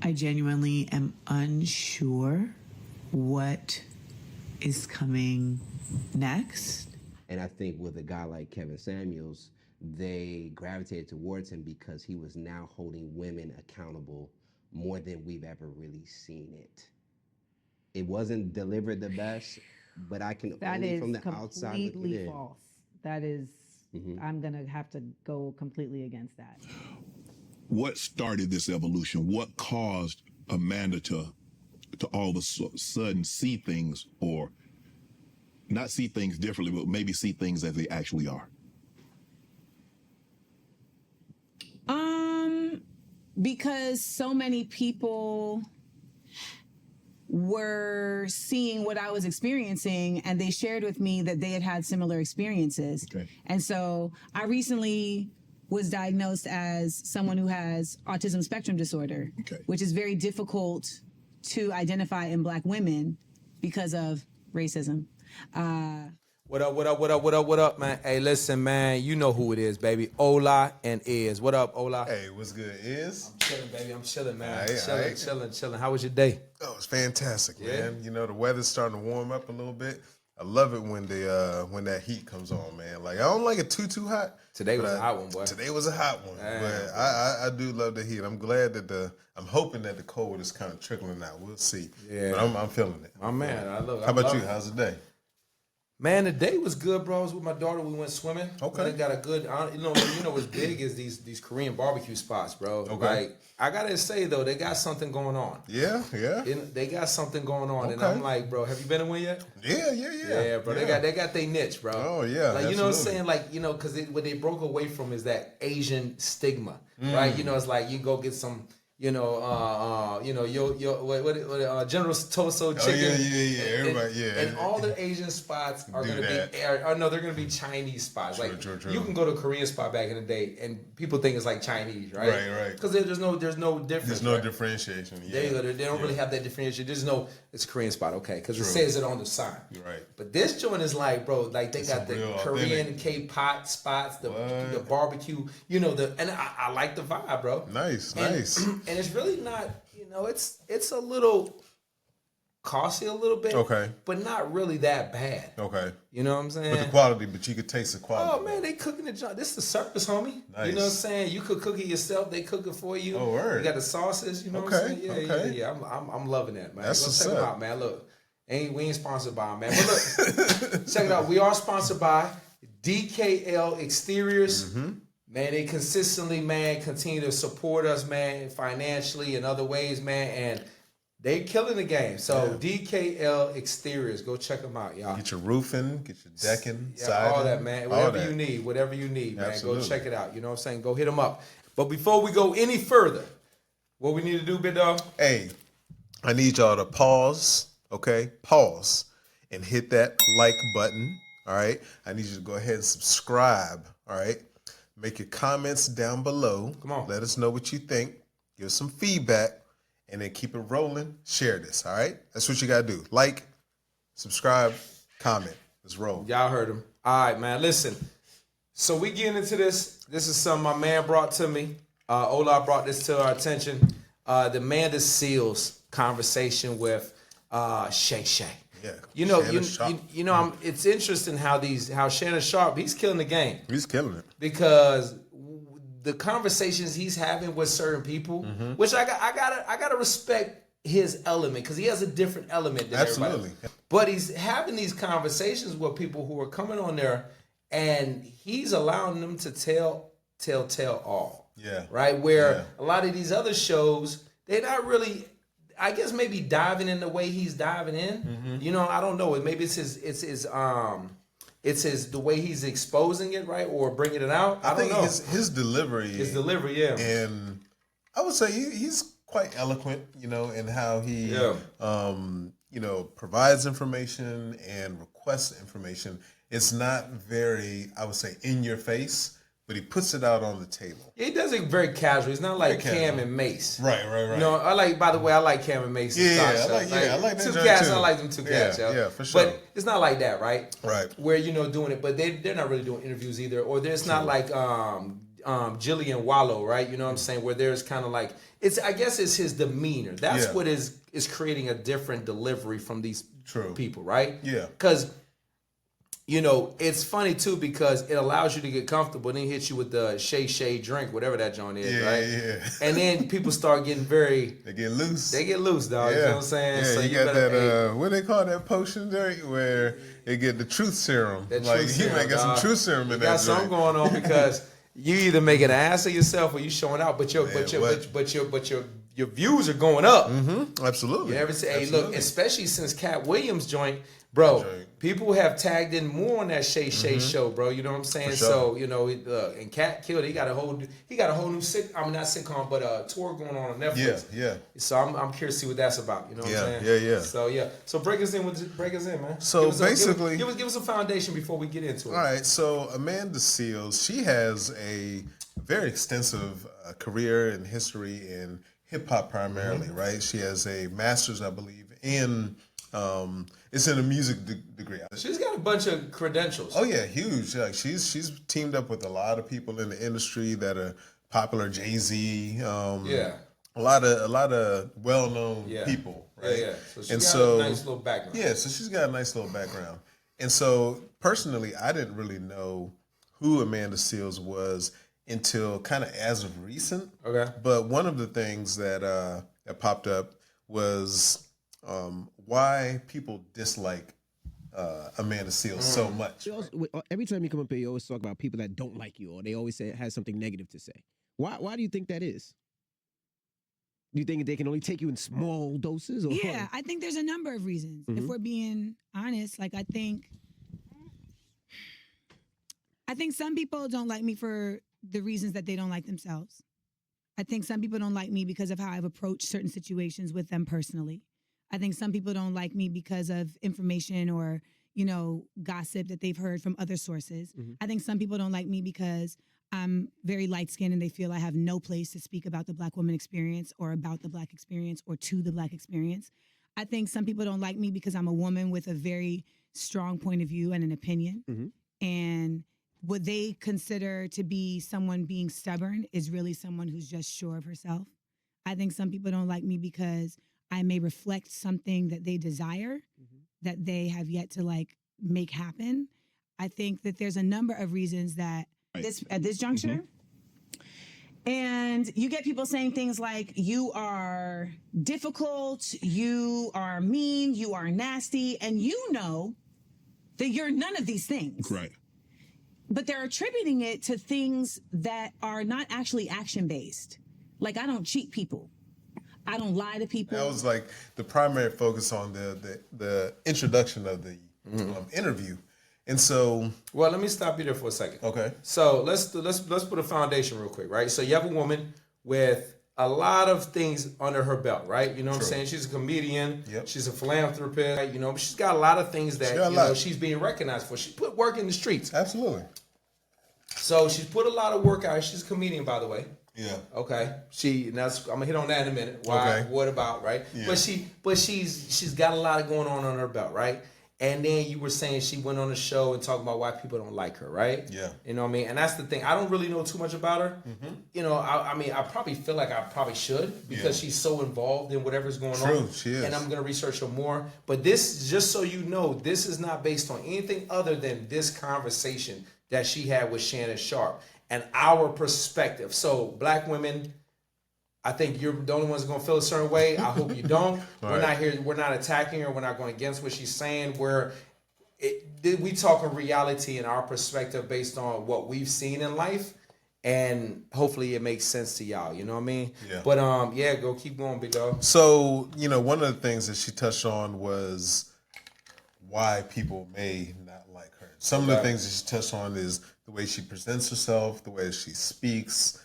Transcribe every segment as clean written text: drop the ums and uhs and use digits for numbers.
I genuinely am unsure what is coming next. And I think with a guy like Kevin Samuels, they gravitated towards him because he was now holding women accountable more than we've ever really seen it. It wasn't delivered the best, but I can That only is from the outside looking completely in. false. That is, I'm going to have to go completely against that. What started this evolution? What caused Amanda to all of a sudden see things, or not see things differently, but maybe see things as they actually are? Because so many people were seeing what I was experiencing, and they shared with me that they had had similar experiences. Okay. And so I recently was diagnosed as someone who has autism spectrum disorder, Okay. which is very difficult to identify in Black women because of racism. What up, man? Hey, listen, man, you know who it is, baby. Ola and Iz. What up, Ola? Hey, what's good? I'm chilling, baby. I'm chilling, man. Aight, Chilling. How was your day? Oh, it's fantastic, Yeah. man. You know, the weather's starting to warm up a little bit. I love it when when that heat comes on, man. Like, I don't like it too hot. Today was a hot one, boy. Today was a hot one. Damn, but I do love the heat. I'm glad that I'm hoping that the cold is kind of trickling out. We'll see. Yeah. But I'm feeling it. My man, How about you? How's the day? Man, the day was good, bro. I was with my daughter. We went swimming. Okay. They got a good, you know what's big is these Korean barbecue spots, bro. Okay. Like, I gotta say though, they got something going on. Yeah. They got something going on, and Okay. I'm like, bro, have you been in one yet? Yeah. Yeah, bro. They got their niche, bro. Oh, yeah, Like, you know what I'm absolutely. saying? Like, you know, because what they broke away from is that Asian stigma, right? You know, it's like you go get some, General Toso chicken. yeah. Everybody, yeah. And all the Asian spots are Do gonna that. be, they're gonna be Chinese spots. True. You can go to a Korean spot back in the day, and people think it's like Chinese, right? Right. Because there's no difference. There's no right? differentiation. Yeah. There you go. They don't really have that differentiation. There's no, it's a Korean spot, okay? Because it True. says it on the sign. Right. But this joint is like, bro, like they got the real Korean authentic. K-pot spots, the What? barbecue, and I like the vibe, bro. Nice. And it's really not, it's a little costly a little bit. Okay. But not really that bad. Okay. You know what I'm saying? But the quality, but you could taste the quality. Oh man, they cooking the joint. This is the service, homie. Nice. You know what I'm saying? You could cook it yourself. They cook it for you. Oh, word. You got the sauces. You know what I'm saying? Yeah. I'm loving that, man. That's Go what's check them up. out, man. Look, we ain't sponsored by them, man. But look, check it out. We are sponsored by DKL Exteriors. Mm-hmm. Man, they consistently, man, continue to support us, man, financially and other ways, man, and they killing the game. So DKL Exteriors, go check them out, y'all. Get your roofing, get your decking, Yeah, siding, all that, man. all Whatever that. you need, man. Absolutely. Go check it out. You know what I'm saying? Go hit them up. But before we go any further, what we need to do, big dog? Hey, I need y'all to pause, okay? Pause and hit that like button, all right? I need you to go ahead and subscribe, all right? Make your comments down below. Come on. Let us know what you think. Give us some feedback, and then keep it rolling. Share this, all right? That's what you got to do. Like, subscribe, comment. Let's roll. Y'all heard him. All right, man. Listen. So we getting into this. This is something my man brought to me. Ola brought this to our attention. The Amanda Seals conversation with Shay Shay. Yeah. You know, Shannon Sharp. it's interesting how Shannon Sharp, he's killing the game. He's killing it. Because the conversations he's having with certain people, Mm-hmm. which I gotta respect his element because he has a different element than everybody. Absolutely. But he's having these conversations with people who are coming on there, and he's allowing them to tell all. Yeah. Right. Where Yeah. a lot of these other shows, they're not really. I guess maybe diving in the way he's diving in. Mm-hmm. You know, I don't know. Maybe it's the way he's exposing it, right, or bringing it out. I don't think know. his delivery. His delivery, yeah. And I would say he's quite eloquent, in how he, provides information and requests information. It's not very, I would say, in your face, but he puts it out on the table. He does it very casual. It's not like Very Cam casual. and Mace. Right. You know, by the way, I like Cam and Mace. Yeah, talk I show. like that two joint cats. too. I like them two cats. Yeah, yo. yeah, for sure. But it's not like that, right? Right. Where doing it, but they're not really doing interviews either, or there's not like Jillian Wallow, right? You know what I'm saying? Where there's kind of like I guess it's his demeanor. That's Yeah. what is creating a different delivery from these True. people, right? Yeah. Because you know, it's funny too because it allows you to get comfortable, then hit you with the Shay drink, whatever that joint is, Yeah, right? yeah. And then people start getting very They get loose. they get loose, dog. Yeah. You know what I'm saying? Yeah, So you got better- that, what they call that potion drink where they get the truth serum. That Like, truth you serum, might get some dog. truth serum You in got that something drink. going on because you either make an ass of yourself or you showing out, but your views are going up. Mm-hmm. Absolutely. You ever say, hey, look, Absolutely. especially since Cat Williams joint, bro, That joint. people have tagged in more on that Shay show, bro. You know what I'm saying? For sure. So, you know, and Cat killed it. He got a whole new not sitcom, but tour going on Netflix. Yeah. So I'm curious to see what that's about. You know what I'm saying? Yeah. So break us in, man. So Give us basically- give us a foundation before we get into it. All right, so Amanda Seales, she has a very extensive career and history in hip hop primarily, Mm-hmm. right? She has a master's, I believe, in it's in a music degree. She's got a bunch of credentials. Oh yeah, huge. Like she's teamed up with a lot of people in the industry that are popular. Jay-Z, Yeah. a lot of well-known Yeah. people, right? Yeah. So she And got so- a nice little background. Yeah, so she's got a nice little background. And so personally, I didn't really know who Amanda Seales was until kind of as of recent. Okay. But one of the things that that popped up was why people dislike Amanda Seales so much. You also- every time you come up here, you always talk about people that don't like you, or they always say has something negative to say. Why do you think that is? Do you think they can only take you in small doses? Or Yeah, I think there's a number of reasons. If we're being honest, like I think some people don't like me for the reasons that they don't like themselves. I think some people don't like me because of how I've approached certain situations with them personally. I think some people don't like me because of information or, you know, gossip that they've heard from other sources. I think some people don't like me because I'm very light-skinned and they feel I have no place to speak about the Black woman experience or about the Black experience or to the Black experience. I think some people don't like me because I'm a woman with a very strong point of view and an opinion. And what they consider to be someone being stubborn is really someone who's just sure of herself. I think some people don't like me because I may reflect something that they desire that they have yet to like make happen. I think that there's a number of reasons that at this juncture. And you get people saying things like, you are difficult, you are mean, you are nasty, and you know that you're none of these things. Right. But they're attributing it to things that are not actually action-based. Like, I don't cheat people. I don't lie to people. That was like the primary focus on the introduction of the interview. And so, Well, let me stop you there for a second. okay. So let's put a foundation real quick, right? So you have a woman with a lot of things under her belt, right? You know what I'm True. saying? She's a comedian. Yep. She's a philanthropist. Right? You know, she's got a lot of things that got a you know lot. she's being recognized for. She put work in the streets. Absolutely. So she's put a lot of work out. She's a comedian, by the way. Yeah. Okay. I'm gonna hit on that in a minute. Why? Okay. What about? Right. Yeah. But she's got a lot going on her belt, right? And then you were saying she went on a show and talked about why people don't like her, right? Yeah. You know what I mean? And that's the thing. I don't really know too much about her. You know, I mean, I probably feel like I probably should because she's so involved in whatever's going on. True, she is. And I'm gonna research her more. But this, just so you know, this is not based on anything other than this conversation that she had with Shannon Sharp and our perspective. So, Black women, I think you're the only one's gonna feel a certain way. I hope you don't. We're Right. not here. We're not attacking her. We're not going against what she's saying. We talking reality and our perspective based on what we've seen in life, and hopefully it makes sense to y'all. You know what I mean? Yeah. But go keep going, big dog. So, you know, one of the things that she touched on was why people may not like her. Some of the Okay. things that she touched on is the way she presents herself, the way that she speaks,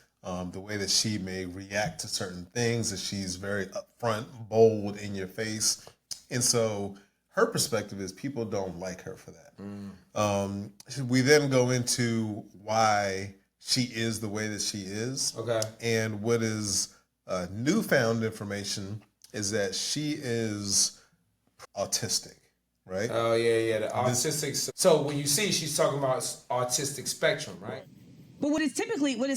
the way that she may react to certain things, that she's very upfront, bold in your face. And so her perspective is people don't like her for that. We then go into why she is the way that she is. Okay. And what is newfound information is that she is autistic, right? Oh yeah, the autistic. So when you see she's talking about autistic spectrum, right? But what it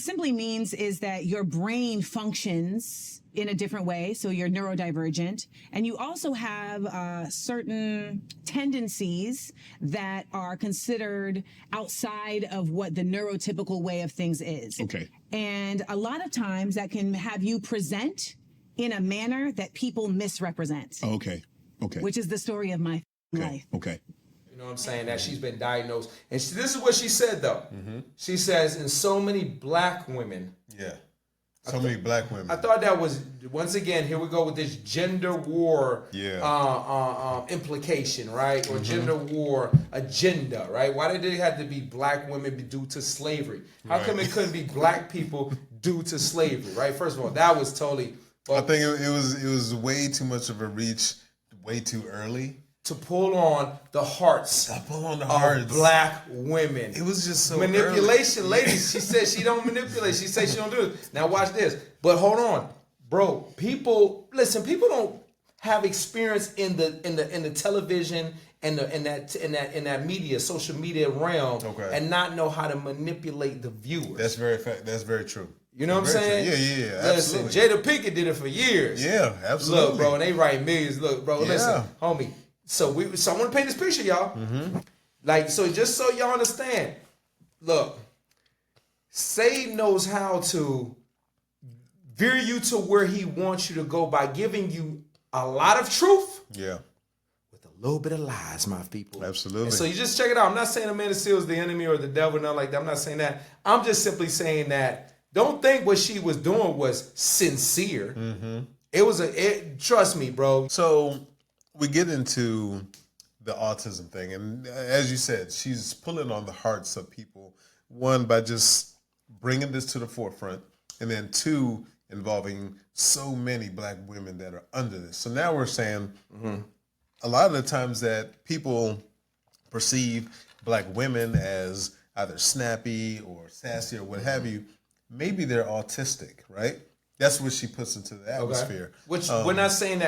simply means is that your brain functions in a different way. So you're neurodivergent. And you also have certain tendencies that are considered outside of what the neurotypical way of things is. Okay. And a lot of times that can have you present in a manner that people misrepresent, Okay. Okay. which is the story of my okay. life. Okay. You know what I'm saying? That she's been diagnosed. And this is what she said, though. She says, in so many black women. Yeah. So many black women. I thought that was, once again, here we go with this gender war implication, right? Or gender war agenda, right? Why did it have to be black women due to slavery? How come it couldn't be black people due to slavery, right? First of all, that was totally... I think it was way too much of a reach, way too early. To pull on the hearts of black women. It was just so manipulation, early. ladies. She said she don't manipulate. She said she don't do it. Now watch this. But hold on, bro. People don't have experience in the television and in that media, social media realm, and not know how to manipulate the viewers. That's very true. You know what I'm saying? Yeah, listen, absolutely. Jada Pinkett did it for years. Yeah, absolutely. Look, bro, and they write millions. Look, bro, Yeah. listen, homie. So I want to paint this picture, y'all. Like, so just so y'all understand, look, Satan knows how to veer you to where he wants you to go by giving you a lot of truth Yeah, with a little bit of lies, my people. absolutely. And so you just check it out. I'm not saying Amanda Seales is the enemy or the devil, nothing like that. I'm not saying that. I'm just simply saying that don't think what she was doing was sincere. It was trust me, bro. So we get into the autism thing, and as you said, she's pulling on the hearts of people. One, by just bringing this to the forefront, and then two, involving so many black women that are under this. So now we're saying a lot of the times that people perceive black women as either snappy or sassy or what have you, maybe they're autistic, right? That's what she puts into the atmosphere. Which we're not saying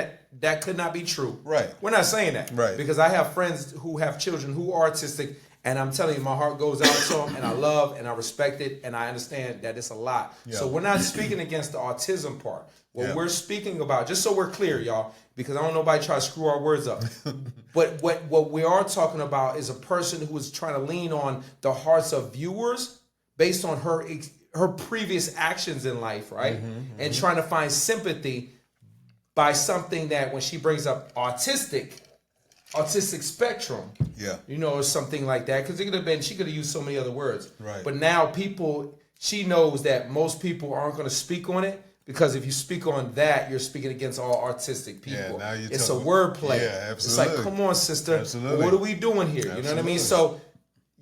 that could not be true. Right. We're not saying that. Right. Because I have friends who have children who are autistic, and I'm telling you, my heart goes out to them, and I love and I respect it, and I understand that it's a lot. Yeah. So we're not speaking against the autism part. What Yeah. we're speaking about, just so we're clear, y'all, because I don't know nobody try to screw our words up. But what we are talking about is a person who is trying to lean on the hearts of viewers based on her previous actions in life, right? And trying to find sympathy by something that when she brings up autistic spectrum, you know, or something like that, because it could have been, she could have used so many other words. Right. But now she knows that most people aren't going to speak on it, because if you speak on that, you're speaking against all autistic people. now you're it's a talking- wordplay. Yeah, It's like, absolutely. come on, sister. Absolutely. What are we doing here? You know what I mean? So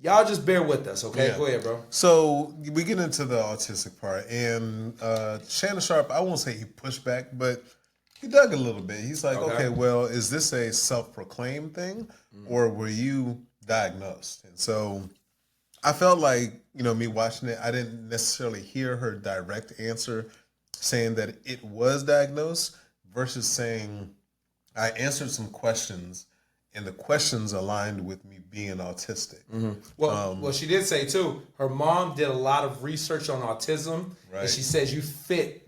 y'all just bear with us, okay? Yeah. Go ahead, bro. So we get into the autistic part, and Shannon Sharp, I won't say he pushed back, but he dug a little bit. He's like, okay, well, is this a self-proclaimed thing, or were you diagnosed? And so I felt like, you know, me watching it, I didn't necessarily hear her direct answer saying that it was diagnosed versus saying I answered some questions and the questions aligned with me being autistic. Well, she did say too, her mom did a lot of research on autism, Right. and she says you fit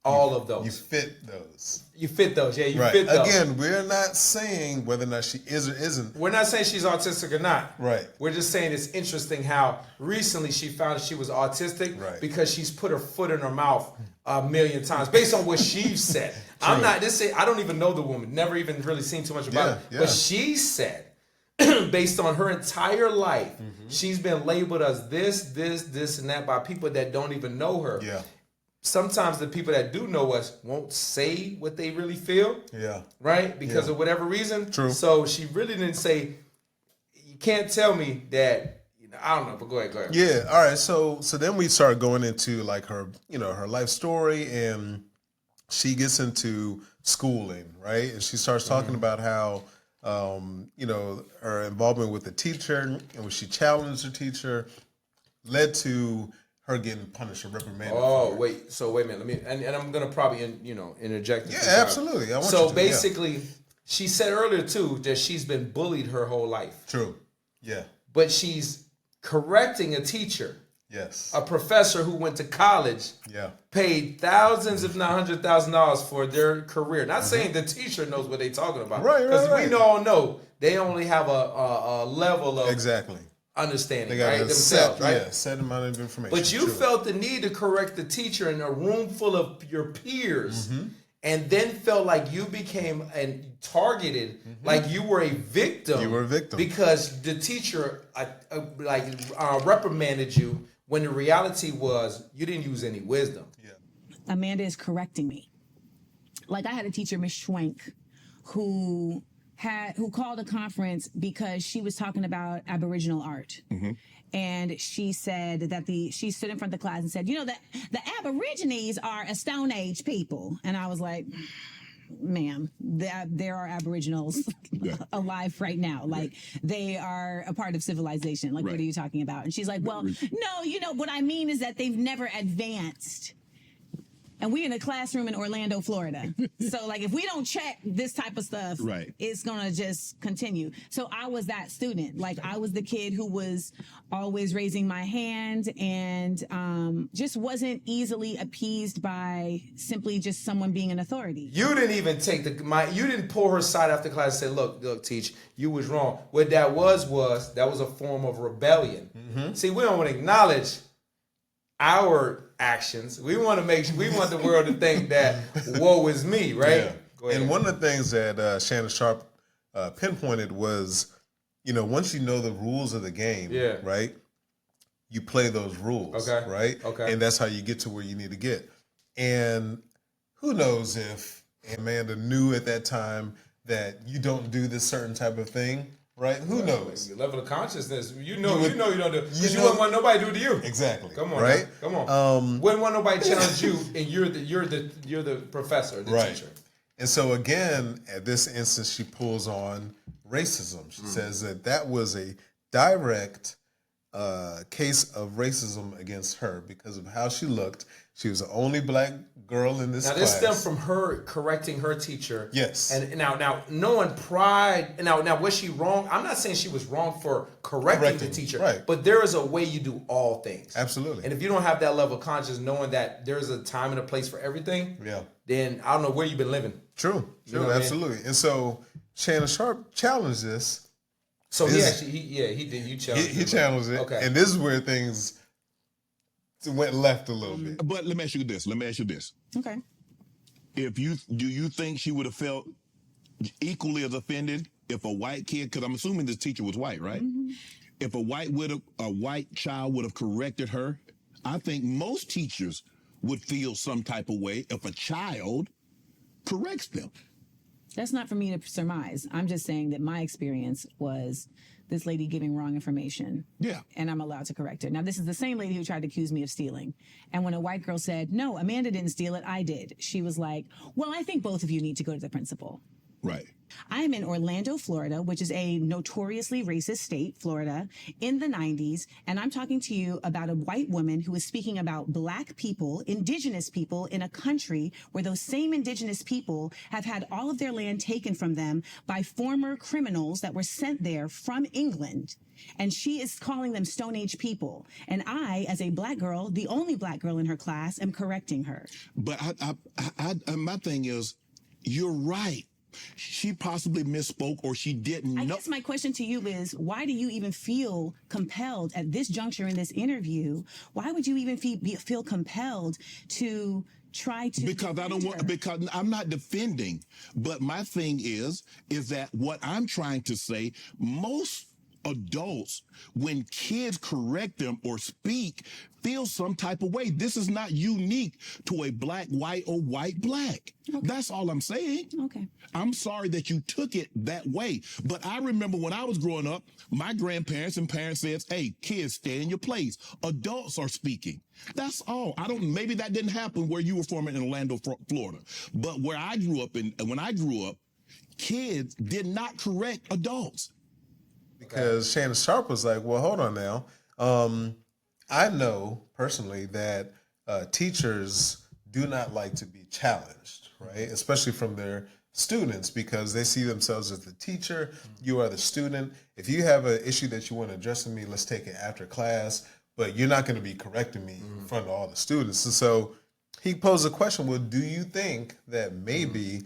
all of those. You fit those. You fit those, yeah. You Right. fit those. Again, we're not saying whether or not she is or isn't. We're not saying she's autistic or not. Right. We're just saying it's interesting how recently she found that she was autistic Right. because she's put her foot in her mouth a million times based on what she said. I'm not I don't even know the woman, never even really seen too much about Yeah, it. But she said, based on her entire life, she's been labeled as this, and that by people that don't even know her. Yeah. Sometimes the people that do know us won't say what they really feel. Yeah. Right? Because of whatever reason. True. So she really didn't say, you can't tell me that, I don't know, but go ahead. Yeah. All right. So then we start going into like her, you know, her life story, and she gets into schooling, right? And she starts talking about how, you know, her involvement with the teacher and when she challenged her teacher led to her getting punished or reprimanded. Oh, for it. wait a minute. Let me, and I'm going to probably, interject. Yeah, absolutely. I want you So to, basically, she said earlier too that she's been bullied her whole life. True. Yeah. But she's correcting a teacher Yes. A professor who went to college Yeah. paid thousands, if not $100,000 for their career. Not saying the teacher knows what they're talking about. Right, Because right. we all know they only have a level of Exactly. understanding, They got right? a Themselves, set, right? yeah, set amount of information. But you True. felt the need to correct the teacher in a room full of your peers, Mm-hmm. and then felt like you became targeted, like you were a victim. Mm-hmm. You were a victim. because the teacher reprimanded you when the reality was you didn't use any wisdom. Amanda is correcting me. Like I had a teacher, Miss Schwenk, who called a conference because she was talking about Aboriginal art. And she said that she stood in front of the class and said, you know, that the Aborigines are a Stone Age people. And I was like, ma'am, there are Aboriginals alive right now. Like they are a part of civilization. Like, what are you talking about? And she's like, well, no, you know, what I mean is that they've never advanced. And we're in a classroom in Orlando, Florida. So, like, if we don't check this type of stuff, it's going to just continue. So I was that student. Like, I was the kid who was always raising my hand and just wasn't easily appeased by simply just someone being an authority. You didn't even take you didn't pull her side after class and say, look, teach, you was wrong. What that was a form of rebellion. See, we don't want to acknowledge our actions. We want the world to think that woe is me, right? Yeah. Go ahead. And one of the things that Shannon Sharp pinpointed was, you know, once you know the rules of the game, right, you play those rules, right? Okay. And that's how you get to where you need to get. And who knows if Amanda knew at that time that you don't do this certain type of thing, right? Who knows? Your level of consciousness, you know you don't do it. Because you know- wouldn't want nobody to do to you. Exactly. Come on, right? now. Come on. Wouldn't want nobody to challenge you, and you're the professor, the Right. teacher. And so again, at this instance, she pulls on racism. She says that was a direct case of racism against her because of how she looked. She was the only black girl in this Now class. this stemmed from her correcting her teacher. Yes. And now knowing pride. Now was she wrong? I'm not saying she was wrong for correcting the teacher. right. But there is a way you do all things. Absolutely. And if you don't have that level of conscience, knowing that there's a time and a place for everything, Yeah. then I don't know where you've been living. True. know what I mean? Absolutely. And so Shannon Sharp challenged this. So he This- did. You challenged. He him. challenged it. Okay. And this is where things went left a little bit. But let me ask you this. Okay. Do you think she would have felt equally as offended if a white kid, because I'm assuming this teacher was white, right? If a white child would have corrected her, I think most teachers would feel some type of way if a child corrects them. That's not for me to surmise. I'm just saying that my experience was this lady giving wrong information. Yeah. And I'm allowed to correct her. Now, this is the same lady who tried to accuse me of stealing. And when a white girl said, no, Amanda didn't steal it, I did, she was like, well, I think both of you need to go to the principal. Right. I am in Orlando, Florida, which is a notoriously racist state, Florida, in the 90s. And I'm talking to you about a white woman who is speaking about black people, indigenous people in a country where those same indigenous people have had all of their land taken from them by former criminals that were sent there from England. And she is calling them Stone Age people. And I, as a black girl, the only black girl in her class, am correcting her. But my thing is, you're right. She possibly misspoke or she didn't I know. guess my question to you is, why do you even feel compelled at this juncture in this interview? Why would you even feel compelled to try to Because because I'm not defending, but my thing is that what I'm trying to say, most adults, when kids correct them or speak, feel some type of way. This is not unique to a black, white, or white, black. Okay. That's all I'm saying. Okay. I'm sorry that you took it that way. But I remember when I was growing up, my grandparents and parents said, hey, kids, stay in your place. Adults are speaking. That's all. Maybe that didn't happen where you were from in Orlando, Florida. But where I grew up, when I grew up, kids did not correct adults. Because Shannon Sharp was like, well, hold on now. I know personally that teachers do not like to be challenged, right? Especially from their students, because they see themselves as the teacher. You are the student. If you have an issue that you want to address with me, let's take it after class. but you're not going to be correcting me in front of all the students. And so he posed a question, well, do you think that maybe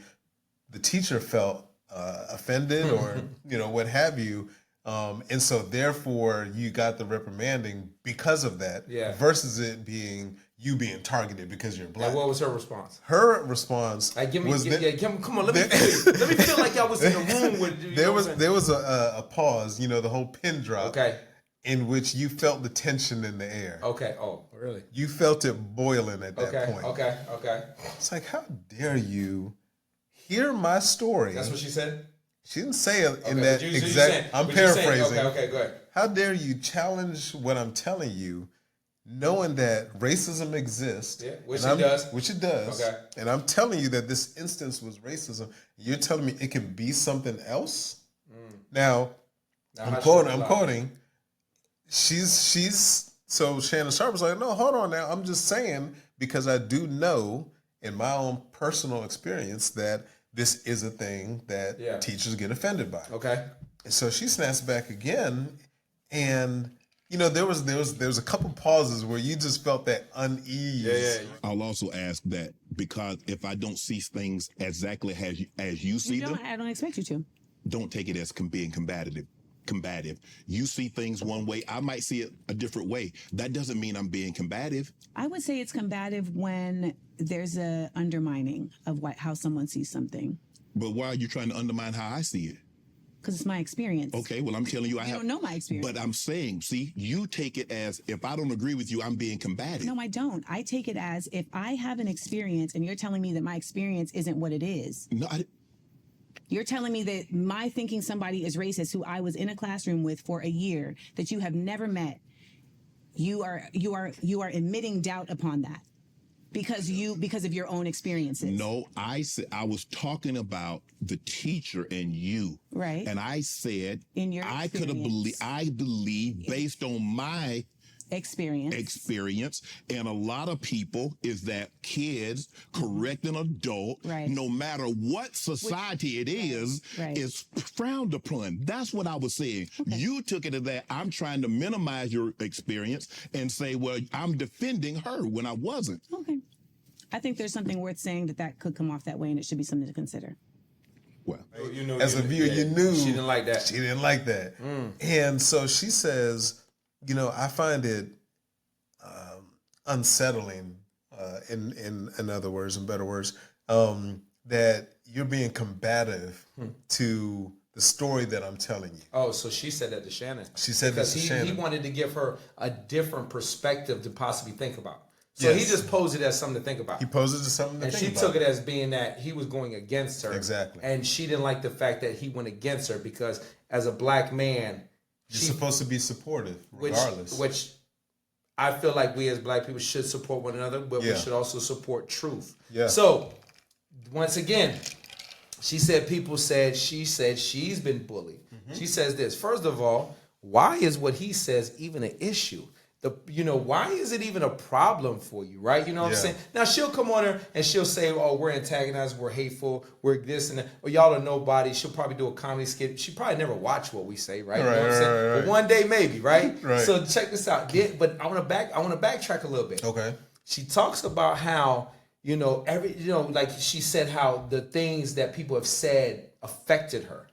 the teacher felt offended or, what have you, and so therefore you got the reprimanding because of that versus it being you being targeted because you're black? And what was her response? Her response was come on, let me feel like y'all was in the room with there was a pause, the whole pin drop. Okay. In which you felt the tension in the air. Okay. Oh, really? You felt it boiling at that point. Okay. It's like, how dare you hear my story? That's what she said? She didn't say it in Okay, that but you exact. saying- I'm but you're saying- paraphrasing. Okay, go ahead. How dare you challenge what I'm telling you, knowing that racism exists? Yeah, which and it does. Which it does. Okay. And I'm telling you that this instance was racism. You're telling me it can be something else? Now, I'm quoting. So Shannon Sharp was like, no, hold on now. I'm just saying, because I do know in my own personal experience that this is a thing that teachers get offended by. Okay. And so she snaps back again, and there was a couple pauses where you just felt that unease. Yeah. I'll also ask that, because if I don't see things exactly as you see them, I don't expect you to. don't take it as being combative. You see things one way, I might see it a different way. That doesn't mean I'm being combative. I would say it's combative when there's a undermining of how someone sees something. But why are you trying to undermine how I see it? Because it's my experience. Okay, well, I'm telling you, You don't know my experience. But I'm saying, see, you take it as if I don't agree with you, I'm being combative. No, I don't. I take it as if I have an experience and you're telling me that my experience isn't what it is. No, You're telling me that my thinking somebody is racist who I was in a classroom with for a year that you have never met, you are emitting doubt upon that because of your own experiences. No, I was talking about the teacher and you. Right. And I said In your I experience. believe based on my experience, and a lot of people, is that kids correct an adult, Right. no matter what society it is frowned upon. That's what I was saying. Okay. You took it as that I'm trying to minimize your experience and say, well, I'm defending her when I wasn't. Okay. I think there's something worth saying that could come off that way, and it should be something to consider. Well, As a viewer, you knew she didn't like that. She didn't like that. And so she says, I find it unsettling, in other words, in better words, that you're being combative to the story that I'm telling you. Oh, so she said that to Shannon. She said because that to Shannon. He wanted to give her a different perspective to possibly think about. So he just posed it as something to think about. He posed it as something to and think she about. took it as being that he was going against her. Exactly. And she didn't like the fact that he went against her because as a black man, You're supposed to be supportive, regardless. Which I feel like we as black people should support one another, but we should also support truth. Yeah. So, once again, she said she's been bullied. She says this. First of all, why is what he says even an issue? Why is it even a problem for you, right? You know what I'm saying? Now, she'll come on her and she'll say, oh, we're antagonized, we're hateful, we're this and that, or y'all are nobody. She'll probably do a comedy skit. She probably never watch what we say, right? You know what I'm saying? Right. But one day maybe, right? Right. So check this out. But I want to backtrack a little bit. Okay. She talks about how, like she said how the things that people have said affected her.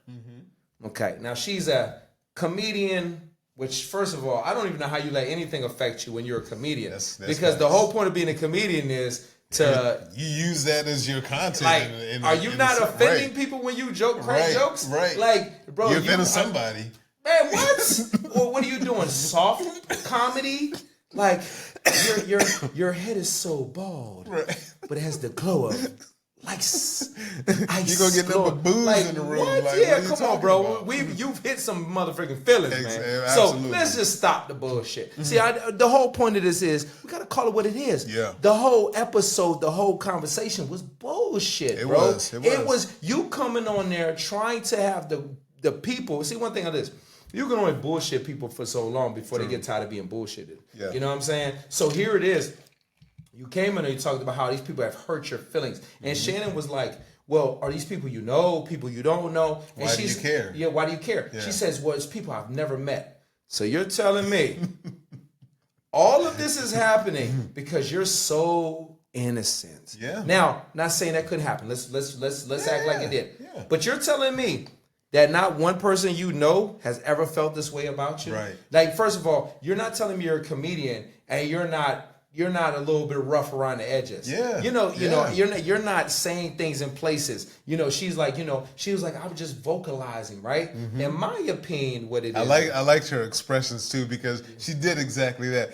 Okay. Now she's a comedian. Which, first of all, I don't even know how you let anything affect you when you're a comedian. That's because the whole point of being a comedian is to... You use that as your content. Like, are you not offending people when you crack jokes? Right. Like, bro... You're offending somebody. Man, what? Well, what are you doing? Soft comedy? Like, your head is so bald, but it has the glow of... Like ice. You gonna get them baboons in the room? What? Like, Yeah, what are you come on, talking bro. about? You've hit some motherfucking feelings, man. So Absolutely. let's just stop the bullshit. See, the whole point of this is we gotta call it what it is. Yeah. The whole episode, the whole conversation was bullshit, bro. It was you coming on there trying to have the people. See, one thing of this. You can only bullshit people for so long before they get tired of being bullshitted. Yeah. You know what I'm saying? So here it is. You came in and you talked about how these people have hurt your feelings. And Shannon was like, well, are these people you know, people you don't know? And Why do you care? Yeah, why do you care? Yeah. She says, well, it's people I've never met. So you're telling me All of this is happening because you're so innocent. Yeah. Now, not saying that couldn't happen. Let's act like it did. Yeah. But you're telling me that not one person you know has ever felt this way about you. Right. Like, first of all, you're not telling me you're a comedian and you're not a little bit rough around the edges. Yeah. You know, you're not saying things in places. You know, she was like, I was just vocalizing, right? In my opinion, what it is. I liked her expressions too, because she did exactly that.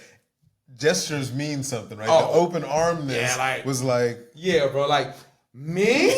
Gestures mean something, right? Oh. The open armness was like, yeah, bro, like, me?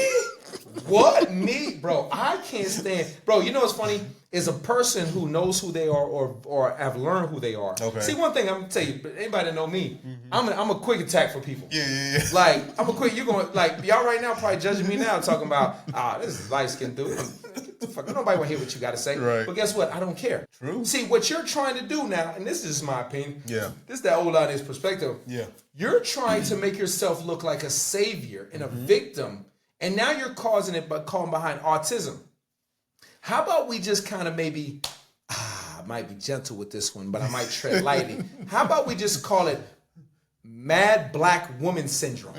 What? Me? Bro, I can't stand. Bro, you know what's funny? Is a person who knows who they are or have learned who they are. Okay. See, one thing I'm gonna tell you, anybody that know me, I'm a quick attack for people. yeah. Like, I'm a quick, you're going, like, y'all right now probably judging me now, talking about, this is light-skinned dude. Get the fuck, nobody want to hear what you got to say. Right. But guess what? I don't care. True. See, what you're trying to do now, and this is just my opinion. Yeah. This is that old audience perspective. Yeah. You're trying to make yourself look like a savior and a victim, and now you're causing it by calling behind autism. How about we just kind of maybe, I might be gentle with this one, but I might tread lightly. How about we just call it mad black woman syndrome?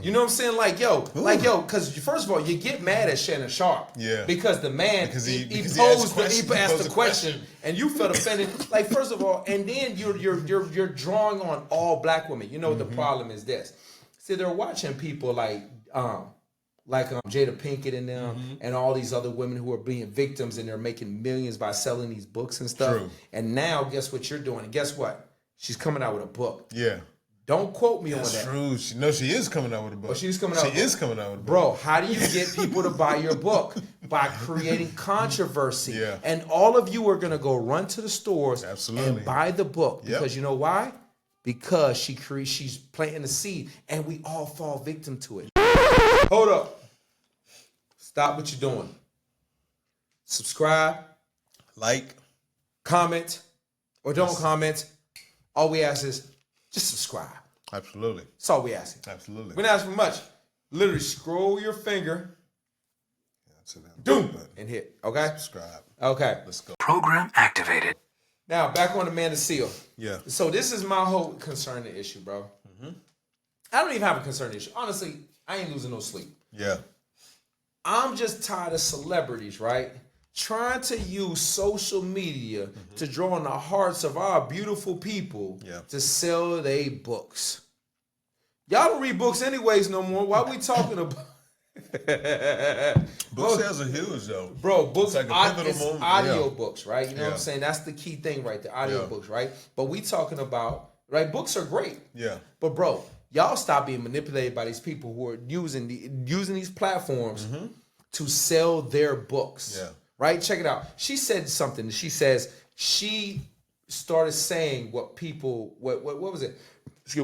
You know what I'm saying? Like, yo, because first of all, you get mad at Shannon Sharp. Yeah. Because the man, Because he he asked posed the question, and you felt offended. Like, first of all, and then you're drawing on all black women. You know the problem is this. See, they're watching people like Jada Pinkett and them, and all these other women who are being victims, and they're making millions by selling these books and stuff. True. And now, guess what you're doing? And guess what? She's coming out with a book. Yeah. Don't quote me on That's that. true. She is coming out with a book. Oh, she's coming out with a She book. is coming out with a book. Bro, how do you get people to buy your book? By creating controversy. Yeah. And all of you are going to go run to the stores Absolutely. and buy the book. Yep. Because you know why? Because she's planting the seed, and we all fall victim to it. Hold up. Stop what you're doing. Subscribe, Like, comment, or don't comment. All we ask is just subscribe. absolutely. That's all we ask. Absolutely. We're not asking for much. Literally scroll your finger, So now, doom, but and hit. Okay? subscribe. Okay. Let's go. Program activated. Now, back on Amanda Seal. Yeah. So this is my whole concerning issue, bro. I don't even have a concerning issue. Honestly, I ain't losing no sleep. Yeah. I'm just tired of celebrities, right? Trying to use social media to draw on the hearts of our beautiful people to sell their books. Y'all don't read books anyways no more. Why we talking about? Book sales are huge, though. Bro, books, It's like a pivotal it's moment. audio Yeah. books, right? You know what I'm Yeah. saying? That's the key thing right there, audio Yeah. books, right? But we talking about, right, books are great. Yeah. But bro, y'all stop being manipulated by these people who are using these platforms to sell their books. Yeah. Right? Check it out. She said something. She says she started saying what people what was it?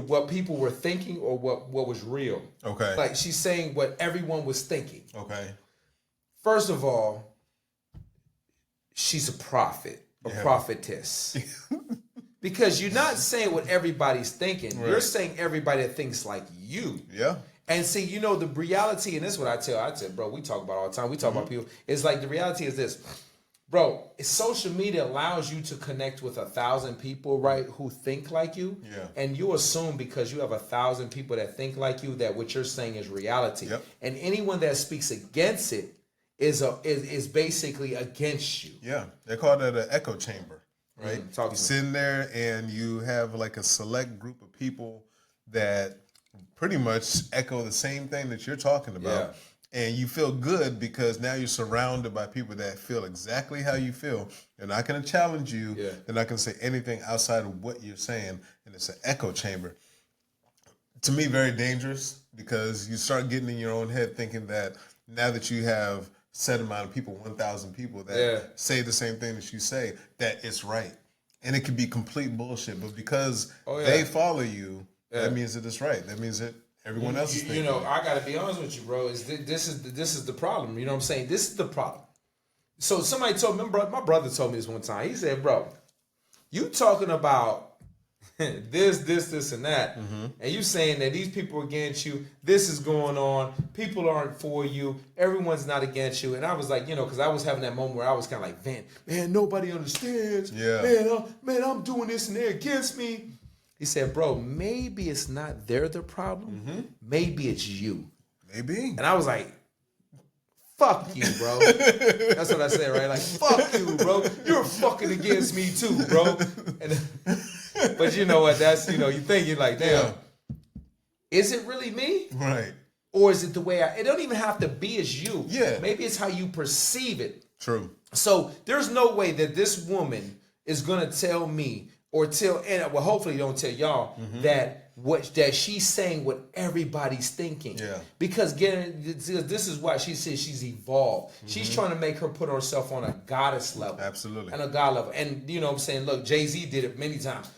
What people were thinking or what was real. Okay. Like she's saying what everyone was thinking. Okay. First of all, she's a prophet, a Yeah. prophetess. Because you're not saying what everybody's thinking. You're Right. saying everybody that thinks like you. Yeah. And see, you know, the reality, and this is what I tell, bro, we talk about all the time. We talk about people. It's like the reality is this. Bro, social media allows you to connect with 1,000 people, right, who think like you. Yeah. And you assume because you have 1,000 people that think like you that what you're saying is reality. Yep. And anyone that speaks against it is basically against you. Yeah. They call that an echo chamber, right? Talk to You're me. sitting there and you have like a select group of people that pretty much echo the same thing that you're talking about. And you feel good because now you're surrounded by people that feel exactly how you feel. They're not going to challenge you. Yeah. They're not going to say anything outside of what you're saying. And it's an echo chamber. To me, very dangerous because you start getting in your own head thinking that now that you have set amount of people, 1,000 people that say the same thing that you say, that it's right. And it could be complete bullshit. But because they follow you, that means that it's right. That means that everyone else is thinking. You know, I got to be honest with you, bro. This is the problem. You know what I'm saying? This is the problem. So somebody told me, my brother told me this one time. He said, bro, you talking about this, and that. Mm-hmm. And you saying that these people are against you, this is going on, people aren't for you, everyone's not against you. And I was like, because I was having that moment where I was kind of like, man, nobody understands. Yeah. Man, I'm doing this and they're against me. He said, bro, maybe it's not they're the problem. Maybe it's you. Maybe. And I was like, fuck you, bro. That's what I said, right? Like, fuck you, bro. You're fucking against me too, bro. And, but you know what? That's, you think you're like, damn, is it really me? Right. Or is it the way it don't even have to be as you. Yeah. Maybe it's how you perceive it. True. So there's no way that this woman is going to tell me or hopefully don't tell y'all that she's saying what everybody's thinking. Yeah. Because this is why she says she's evolved. She's trying to make her put herself on a goddess level. Absolutely. And a God level. And you know what I'm saying? Look, Jay-Z did it many times.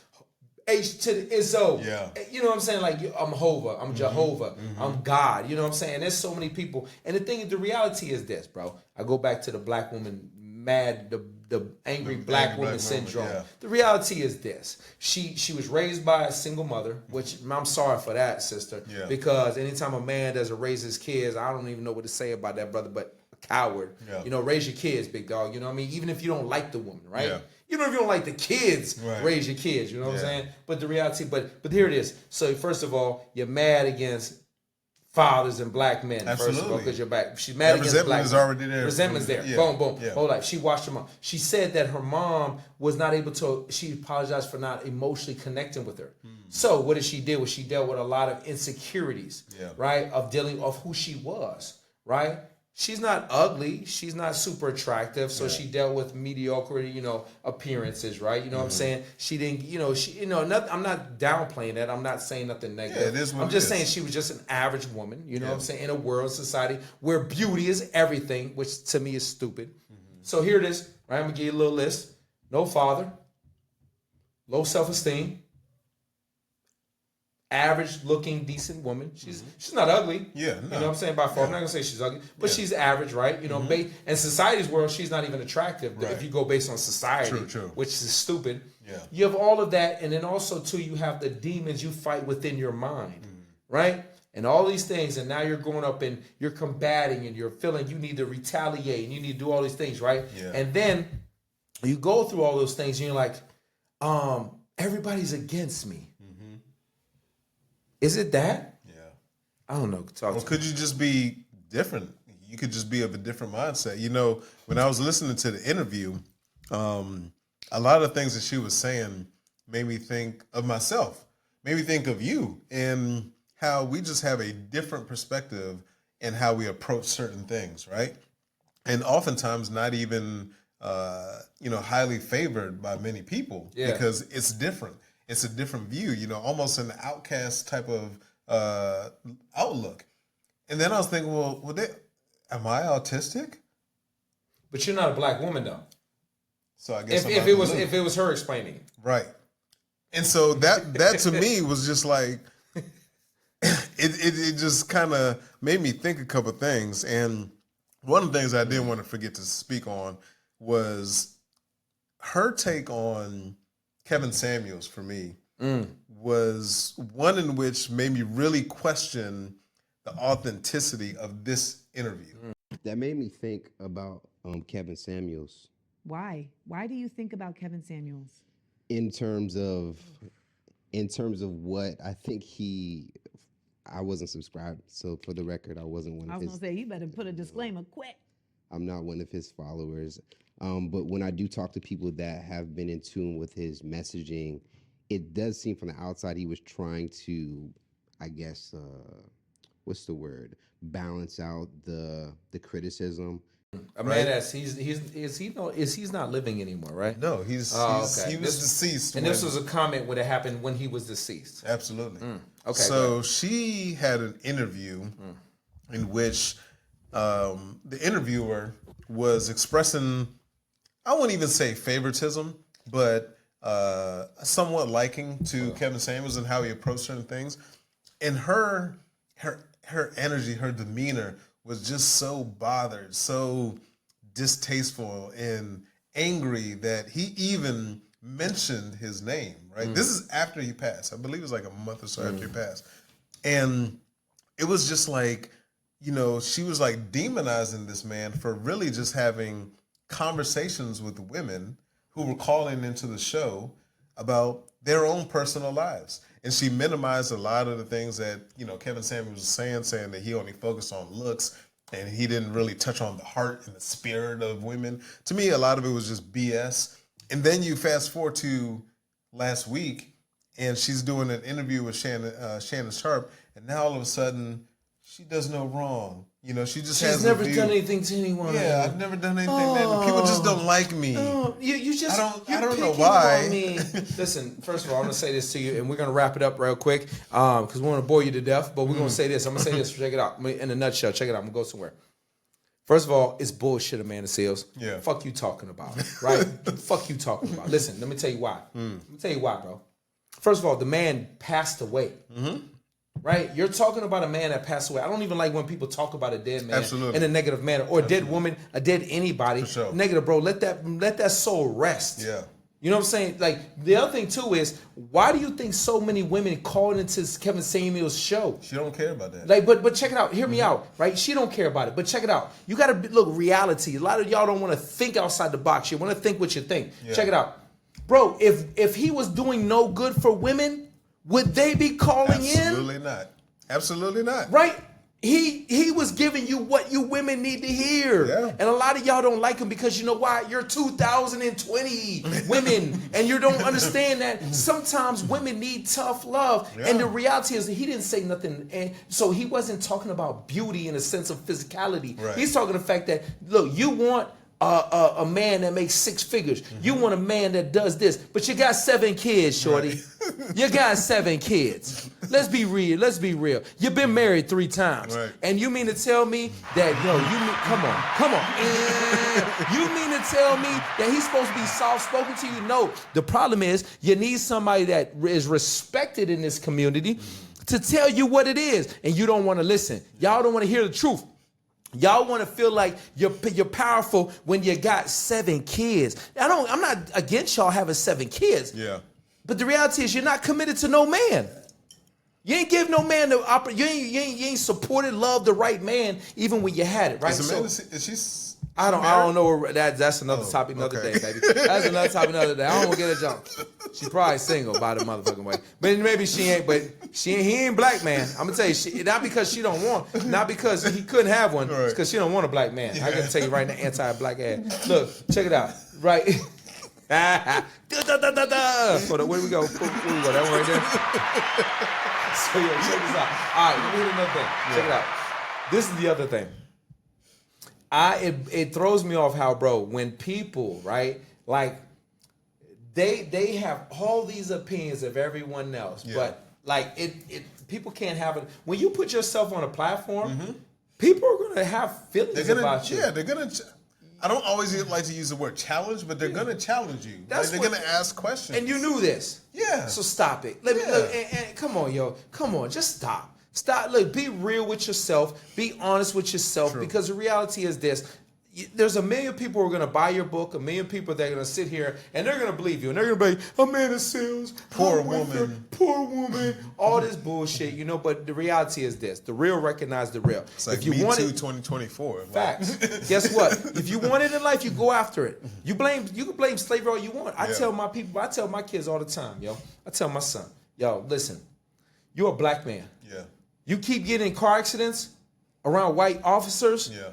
H to the Izzo. Yeah. You know what I'm saying? Like, I'm Hova, I'm Jehovah, I'm God. You know what I'm saying? There's so many people. And the reality is this, bro. I go back to the black woman the angry black woman syndrome. Yeah. The reality is this. She was raised by a single mother, which I'm sorry for that, sister. Yeah. Because anytime a man doesn't raise his kids, I don't even know what to say about that, brother, but a coward. Yeah. Raise your kids, big dog. You know what I mean? Even if you don't like the woman, right? Yeah. Even if you don't like the kids, Right. raise your kids. You know what I'm Yeah. saying? But the reality, but here it is. So first of all, you're mad against fathers and black men. First of all, Absolutely. because you're back. She's mad That against resentment black is men. already there. Resentment's there. Yeah. Boom, boom. Yeah. Whole life. She watched her mom. She said that her mom was not able to. She apologized for not emotionally connecting with her. So what did she do? Was she dealt with a lot of insecurities, Yeah. right? Of who she was, right? She's not ugly. She's not super attractive. So she dealt with mediocrity, appearances, right? You know what I'm saying? She didn't, I'm not downplaying that. I'm not saying nothing negative. Yeah, it is what I'm it just is. saying she was just an average woman, you know what I'm saying? In a world, society where beauty is everything, which to me is stupid. So here it is, right? I'm going to give you a little list. No father, low self-esteem, average looking, decent woman. She's not ugly. Yeah, You know no. what I'm saying? By far. I'm not gonna say she's ugly, but she's average, right? In society's world, she's not even attractive Right. if you go based on society, True. which is stupid. Yeah. You have all of that, and then also too, you have the demons you fight within your mind, right? And all these things, and now you're going up and you're combating and you're feeling you need to retaliate and you need to do all these things, right? Yeah. And then you go through all those things and you're like, everybody's against me. Is it that? Yeah. I don't know. Talk Or to could you just be different? You could just be of a different mindset. When I was listening to the interview, a lot of things that she was saying made me think of myself, made me think of you, and how we just have a different perspective in how we approach certain things, right? And oftentimes not even, highly favored by many people Yeah. because it's different. It's a different view, almost an outcast type of outlook. And then I was thinking, am I autistic? But you're not a black woman though. So I guess If it was her explaining it. right. And so that to me was just like it just kind of made me think a couple of things. And one of the things I didn't want to forget to speak on was her take on Kevin Samuels for me was one in which made me really question the authenticity of this interview. That made me think about Kevin Samuels Why? Why do you think about Kevin Samuels? in terms of what I think I wasn't subscribed. So for the record, I wasn't one I of was his. gonna say you better put a disclaimer quick. I'm not one of his followers. But when I do talk to people that have been in tune with his messaging, it does seem from the outside he was trying to, I guess, what's the word? Balance out the criticism. A man that's he's not living anymore, right? No, he was Okay. deceased. And this was a comment when it happened when he was deceased. Absolutely. Okay. So she had an interview in which the interviewer was expressing, I wouldn't even say favoritism, but somewhat liking to Kevin Samuels and how he approached certain things. And her energy, her demeanor was just so bothered, so distasteful and angry that he even mentioned his name, right? This is after he passed. I believe it was like a month or so after he passed. And it was just like, you know, she was like demonizing this man for really just having conversations with women who were calling into the show about their own personal lives. And she minimized a lot of the things that, you know, Kevin Samuels was saying that he only focused on looks and he didn't really touch on the heart and the spirit of women. To me, a lot of it was just BS. And then you fast forward to last week, and she's doing an interview with Shannon Sharp, and now all of a sudden, she does no wrong. You know, she just has She's a never view. done anything to anyone. Yeah, I've never done anything. People just don't like me. You just I don't know picking why. on me. Listen, first of all, I'm gonna say this to you, and we're gonna wrap it up real quick because we want to bore you to death. But we're gonna say this. I'm gonna say this. Check it out. In a nutshell, check it out. I'm gonna go somewhere. First of all, it's bullshit, Amanda Seales. Yeah. Fuck you talking about, right? Fuck you talking about. Listen, let me tell you why. Let me tell you why, bro. First of all, the man passed away. Right? You're talking about a man that passed away. I don't even like when people talk about a dead man Absolutely. in a negative manner, or a dead woman, a dead anybody. For sure. Negative, bro. Let that soul rest. Yeah. You know what I'm saying? Like, the other thing too is, why do you think so many women called into Kevin Samuels' show? She don't care about that. Like, but check it out. Hear me out, right? She don't care about it, but check it out. You got to look reality. A lot of y'all don't want to think outside the box. You want to think what you think. Yeah. Check it out, bro. If he was doing no good for women, would they be calling in? Absolutely not. Absolutely not. Right? He was giving you what you women need to hear. Yeah. And a lot of y'all don't like him because you know why? You're 2020 women. And you don't understand that sometimes women need tough love. Yeah. And the reality is that he didn't say nothing. And so he wasn't talking about beauty in a sense of physicality. Right. He's talking the fact that, look, you want a man that makes 6 figures. You want a man that does this, but you got 7 kids, shorty. You got 7 kids. Let's be real. Let's be real. You've been married 3 times, Right. and you mean to tell me that come on. You mean to tell me that he's supposed to be soft-spoken to you? No. The problem is you need somebody that is respected in this community to tell you what it is, and you don't want to listen. Y'all don't want to hear the truth. Y'all want to feel like you're powerful when you got 7 kids. I'm not against y'all having 7 kids. Yeah. But the reality is you're not committed to no man. You ain't give no man the opportunity. You ain't supported, loved the right man even when you had it, right? Is So, Amanda, is she I don't know. That's another topic another okay. day, baby. That's another topic another day. I don't want to get a jump. She probably single by the motherfucking way. But maybe she ain't, he ain't black man. I'm gonna tell you, not because she don't want, not because he couldn't have one, it's because she don't want a black man. I can tell you right now, anti-black ass. Look, check it out. Right. Hold on, where we go? Where we go? That one right there. So yeah, check this out. All right, let me hit another thing. Check it out. This is the other thing. It throws me off how, bro, when people, right, like they have all these opinions of everyone else, but like it people can't have it. When you put yourself on a platform, people are gonna have feelings about you. Yeah, they're gonna. I don't always like to use the word challenge, but they're gonna challenge you. That's they're what- gonna ask questions. And you knew this. Yeah. So stop it. Let me Yeah. look and come on, yo. Come on, just stop. Stop. Look, be real with yourself. Be honest with yourself. True. Because the reality is this. There's a million people who are gonna buy your book, a million people that are gonna sit here and they're gonna believe you. And they're gonna be, Amanda Seales, Poor I'm with her, woman. poor woman, all this bullshit, you know, but the reality is this. The real recognize the real. It's like if you Me want Too it, 2024. Like- facts. Guess what? If you want it in life, you go after it. You can blame slavery all you want. I tell my people, I tell my kids all the time, yo. I tell my son, yo, listen, you're a black man. Yeah. You keep getting in car accidents around white officers, Yeah.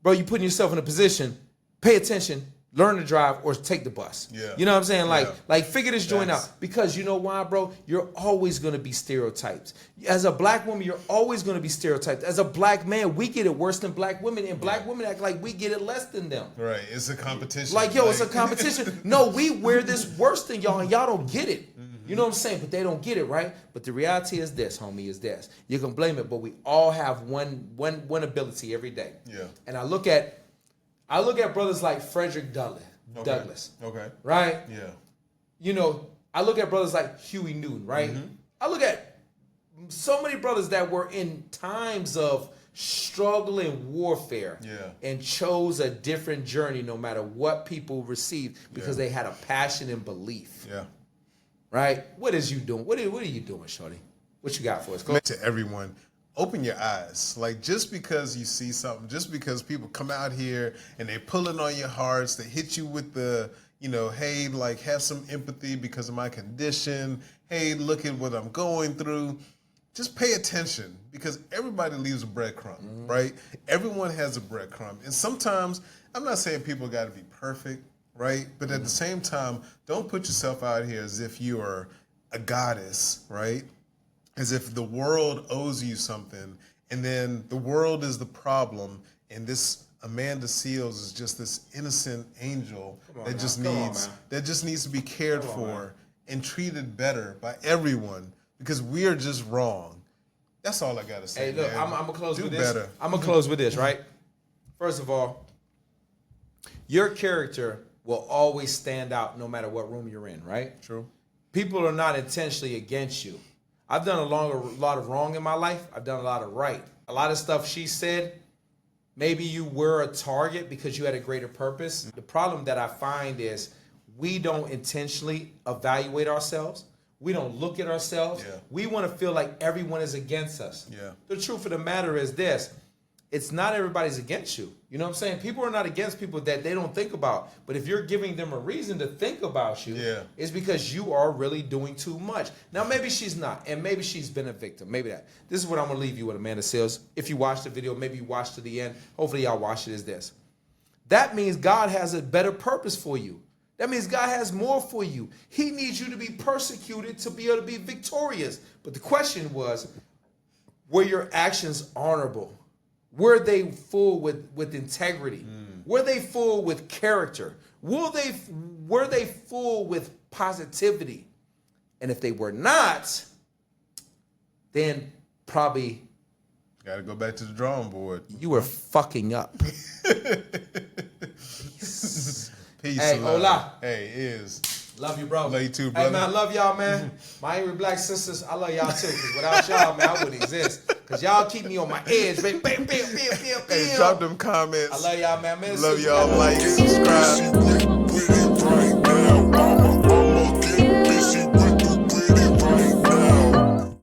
bro, you putting yourself in a position, pay attention, learn to drive, or take the bus. Yeah. You know what I'm saying? Yeah. Like figure this joint Facts. out. Because you know why, bro? You're always gonna be stereotyped. As a black woman, you're always gonna be stereotyped. As a black man, we get it worse than black women, and black women act like we get it less than them. Right. It's a competition. Like, yo, it's a competition. No, we wear this worse than y'all, and y'all don't get it. You know what I'm saying? But they don't get it, right? But the reality is this, homie, is this. You can blame it, but we all have one ability every day. Yeah. And I look at brothers like Frederick Douglass, Okay. right? Yeah. You know, I look at brothers like Huey Newton, right? I look at so many brothers that were in times of struggle in warfare Yeah. and chose a different journey no matter what people received because Yeah. they had a passion and belief. Yeah. Right? What is you doing? What are you doing, shorty? What you got for us? Go. To everyone, open your eyes. Like, just because you see something, just because people come out here and they're pulling on your hearts, they hit you with the, hey, like, have some empathy because of my condition. Hey, look at what I'm going through. Just pay attention, because everybody leaves a breadcrumb, right? Everyone has a breadcrumb. And sometimes, I'm not saying people got to be perfect, right? But at the same time, don't put yourself out here as if you are a goddess, right? As if the world owes you something, and then the world is the problem, and this Amanda Seales is just this innocent angel that just needs to be cared for and treated better by everyone, because we are just wrong. That's all I gotta say. Hey, look, man. I'm gonna close Do with this. better. I'm gonna close with this, right? First of all, your character will always stand out no matter what room you're in, right? True. People are not intentionally against you. I've done a lot of wrong in my life. I've done a lot of right. A lot of stuff she said, maybe you were a target because you had a greater purpose. The problem that I find is we don't intentionally evaluate ourselves. We don't look at ourselves. Yeah. We want to feel like everyone is against us. Yeah. The truth of the matter is this. It's not everybody's against you. You know what I'm saying? People are not against people that they don't think about. But if you're giving them a reason to think about you, Yeah. it's because you are really doing too much. Now, maybe she's not, and maybe she's been a victim. Maybe that. This is what I'm going to leave you with, Amanda Seales. If you watch the video, maybe you watch to the end. Hopefully y'all watch it, is this. That means God has a better purpose for you. That means God has more for you. He needs you to be persecuted to be able to be victorious. But the question was, were your actions honorable? Were they full with integrity? Were they full with character? Were they full with positivity? And if they were not, then probably Gotta go back to the drawing board. you were fucking up. Peace. Hey, and love. hola. Hey, it is. Love you, bro. Love you too, Hey, brother. man, I love y'all, man. My angry black sisters, I love y'all too. Because without y'all, man, I wouldn't exist. Because y'all keep me on my edge, baby. Bam, bam, bam, bam, Hey, bam. drop them comments. I love y'all, man. Love y'all. Like, subscribe.